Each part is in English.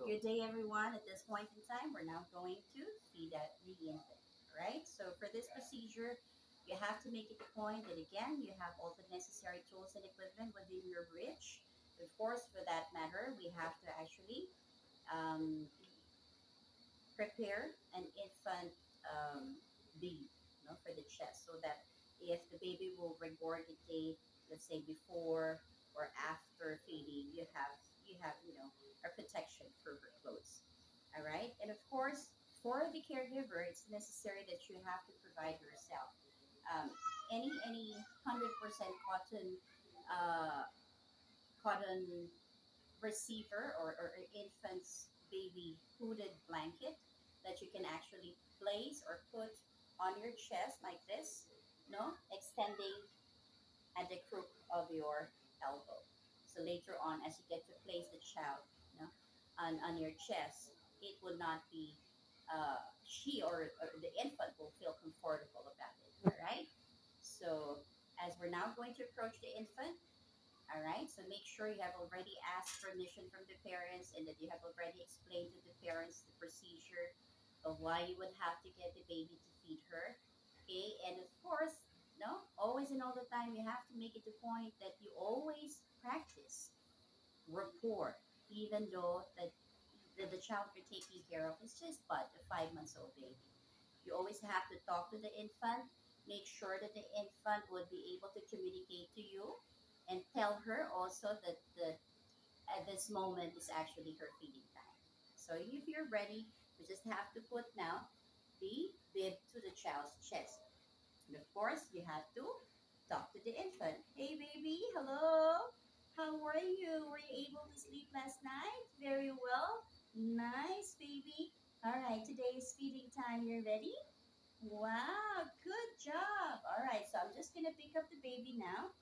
Good day, everyone. At this point in time, we're now going to feed the infant. All right. So for this procedure, you have to make it a point that again you have all the necessary tools and equipment within your reach. Of course, for that matter, we have to actually um, prepare an infant bead, for the chest, so that if the baby will regurgitate, let's say before or after feeding, you have a protection for her clothes. All right, and of course, for the caregiver, it's necessary that you have to provide yourself um, any 100% uh, cotton receiver or infant's baby hooded blanket that you can actually place or put on your chest like this, no, extending at the crook of your elbow. So later on, as you get to place the child, on your chest, it will not be she or the infant will feel comfortable about it. All right. So as we're now going to approach the infant, all right, so make sure you have already asked permission from the parents and that you have already explained to the parents the procedure of why you would have to get the baby to feed her. Okay, and of course, no, always and all the time, you have to make it a point that you always practice rapport, even though the child you're taking care of is just but a 5 months old baby. You always have to talk to the infant, make sure that the infant would be able to communicate to you, and tell her also that at this moment is actually her feeding time. So if you're ready, we just have to put now the bib to the child's chest. And of course, you have to talk to the infant. Hey, baby, hello. How are you? Were you able to sleep last night? Very well. Nice, baby. All right, today is feeding time. You're ready? Wow, good job. All right, so I'm just going to pick up the baby now.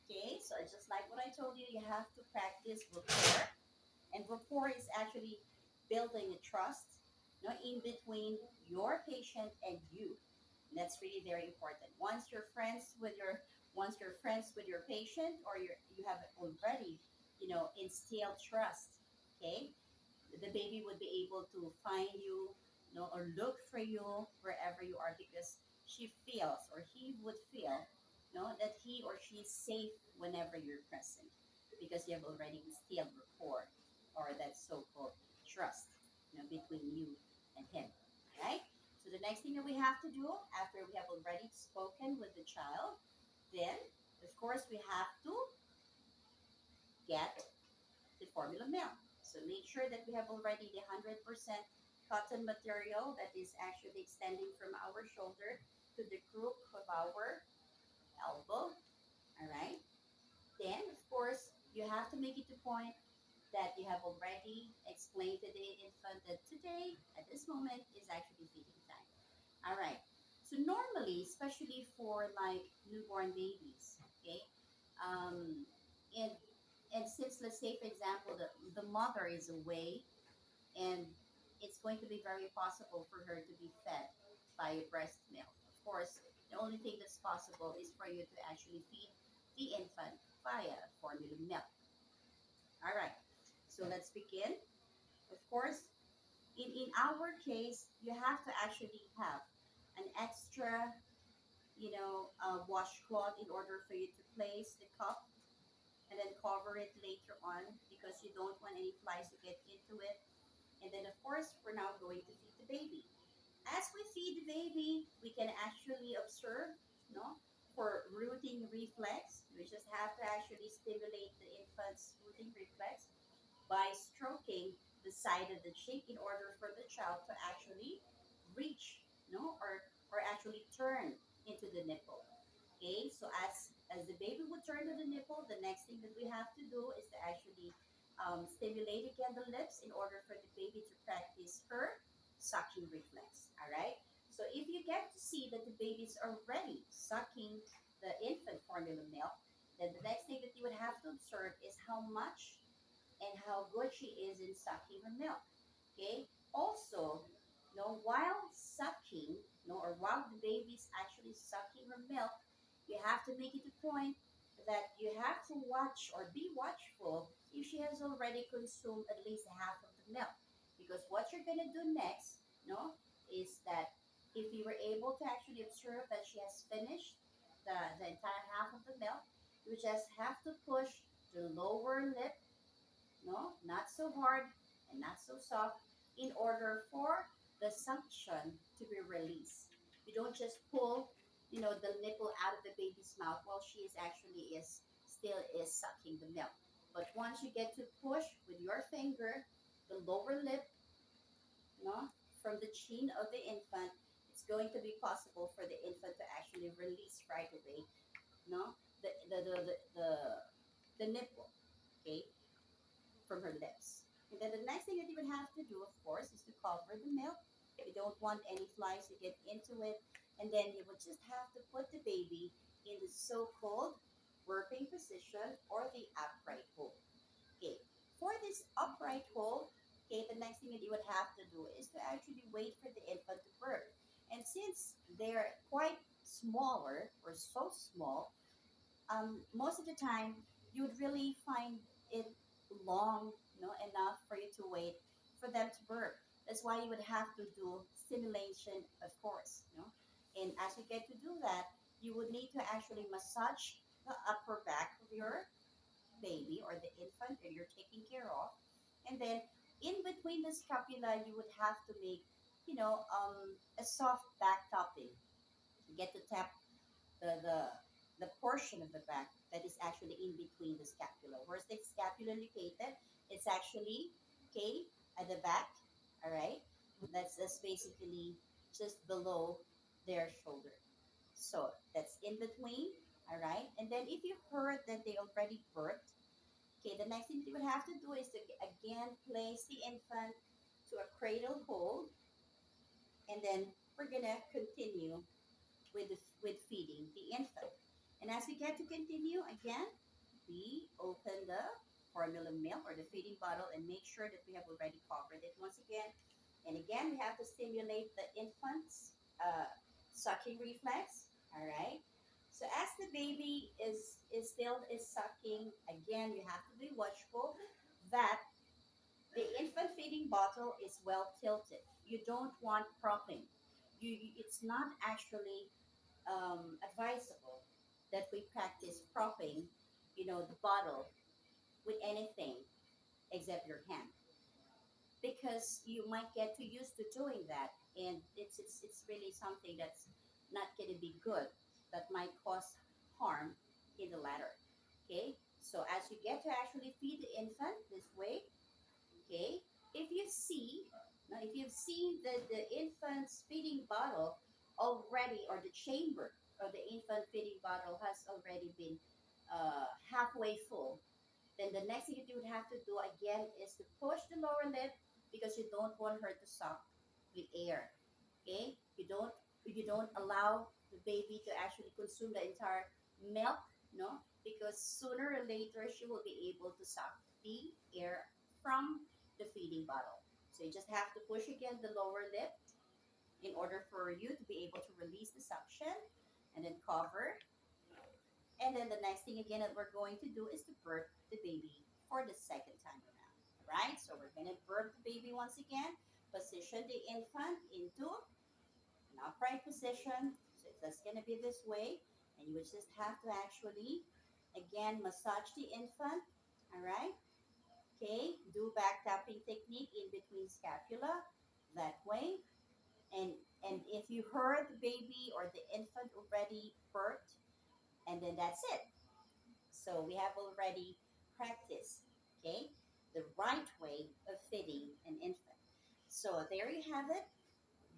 Okay, so just like what I told you, you have to practice rapport. And rapport is actually building a trust, in between your patient and you. And that's really very important. Once you're friends with your patient, or you have already, instilled trust. Okay, the baby would be able to find you, or look for you wherever you are, because she feels, or he would feel, that he or she is safe whenever you're present, because you have already instilled rapport, or that so-called trust, between you and him. Right. So the next thing that we have to do after we have already spoken with the child, then of course we have to get the formula milk. So make sure that we have already the 100% cotton material that is actually extending from our shoulder to the crook of our elbow. All right. Then, of course, you have to make it a point that you have already explained to the infant that today, at this moment, is actually feeding time. All right. So normally, especially for like newborn babies, okay, um, and and since, let's say for example, the mother is away, and it's going to be very possible for her to be fed by breast milk. Of course, the only thing that's possible is for you to actually feed the infant via formula milk. All right. So let's begin. Of course, in our case, you have to actually have an extra, washcloth in order for you to place the cup and then cover it later on, because you don't want any flies to get into it. And then, of course, we're now going to feed the baby. As we feed the baby, we can actually observe, for rooting reflex. We just have to actually stimulate the infant's rooting reflex by stroking the side of the cheek in order for the child to actually reach, or actually turn into the nipple. Okay, so as the baby would turn to the nipple, the next thing that we have to do is to actually stimulate again the lips in order for the baby to practice her sucking reflex. All right. So if you get to see that the baby's already sucking the infant formula milk, then the next thing that you would have to observe is how much and how good she is in sucking her milk. Okay. Also, while sucking, or while the baby's actually sucking her milk, you have to make it a point that you have to watch or be watchful if she has already consumed at least half of the milk. Because what you're gonna do next, no, is that if you were able to actually observe that she has finished the entire half of the milk, you just have to push the lower lip, no, not so hard and not so soft, in order for the suction to be released. You don't just pull, the nipple out of the baby's mouth while she is actually is still is sucking the milk. But once you get to push with your finger the lower lip, no, from the chin of the infant, it's going to be possible for the infant to actually release right away, no, the nipple, okay, from her lips. And then the next thing that you would have to do, of course, is to cover the milk. You don't want any flies to get into it. And then you would just have to put the baby in the so-called burping position or the upright hold. Okay. For this upright hold, okay, the next thing that you would have to do is to actually wait for the infant to burp. And since they're quite smaller or so small, most of the time you would really find it long, enough for you to wait for them to burp. That's why you would have to do stimulation, of course. And as you get to do that, you would need to actually massage the upper back of your baby or the infant that you're taking care of. And then in between the scapula, you would have to make, a soft back tapping. You get to tap the the the portion of the back that is actually in between the scapula. Where's the scapula located? It's actually, okay, at the back. All right, that's basically just below their shoulder. So that's in between. All right, and then if you heard that they already birthed, okay, the next thing you would have to do is to again place the infant to a cradle hold, and then we're gonna continue with feeding the infant. And as we get to continue, again, we open the formula milk or the feeding bottle and make sure that we have already covered it once again. And again, we have to stimulate the infant's sucking reflex. All right. So as the baby is still is sucking, again, you have to be watchful that the infant feeding bottle is well tilted. You don't want propping. It's not actually advisable that we practice propping, the bottle with anything except your hand, because you might get too used to doing that, and it's really something that's not going to be good. That might cause harm in the latter. Okay, so as you get to actually feed the infant this way, okay, if you see, now if you've seen the infant's feeding bottle already, or the chamber of the infant feeding bottle has already been halfway full, then the next thing that you would have to do again is to push the lower lip, because you don't want her to suck with air. Okay, you don't allow the baby to actually consume the entire milk, no, because sooner or later she will be able to suck the air from the feeding bottle. So you just have to push again the lower lip in order for you to be able to release the suction, and then cover. And then the next thing again that we're going to do is to birth the baby for the second time around. Right? So we're going to birth the baby once again, position the infant into an upright position. So that's going to be this way. And you would just have to actually, again, massage the infant. All right? Okay? Do back tapping technique in between scapula that way. And and if you heard the baby or the infant already birthed, and then that's it. So we have already practiced, okay, the right way of feeding an infant. So there you have it.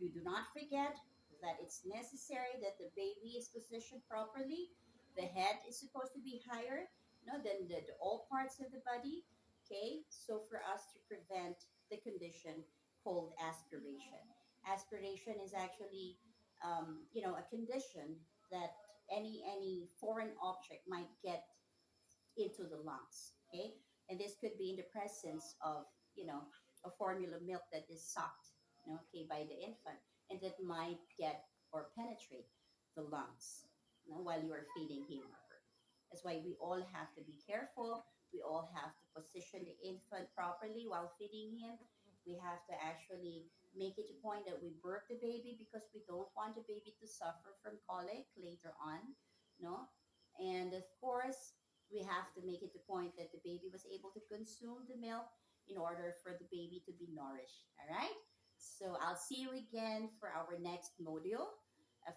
You do not forget that it's necessary that the baby is positioned properly. The head is supposed to be higher, no, than the all parts of the body. Okay, so for us to prevent the condition called aspiration. Aspiration is actually, a condition that any foreign object might get into the lungs. Okay, and this could be in the presence of, a formula milk that is sucked, okay, by the infant, and that might get or penetrate the lungs, while you are feeding him or her. That's why we all have to be careful. We all have to position the infant properly while feeding him. We have to actually make it a point that we birth the baby because we don't want the baby to suffer from colic later on, no? And of course, we have to make it the point that the baby was able to consume the milk in order for the baby to be nourished. All right. So I'll see you again for our next module.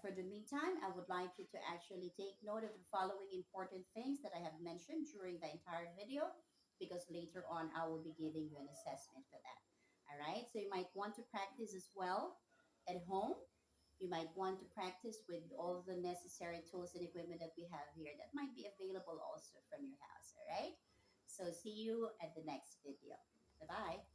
For the meantime, I would like you to actually take note of the following important things that I have mentioned during the entire video, because later on I will be giving you an assessment for that. All right. So you might want to practice as well at home. You might want to practice with all the necessary tools and equipment that we have here that might be available also from your house. All right. So see you at the next video. Bye bye.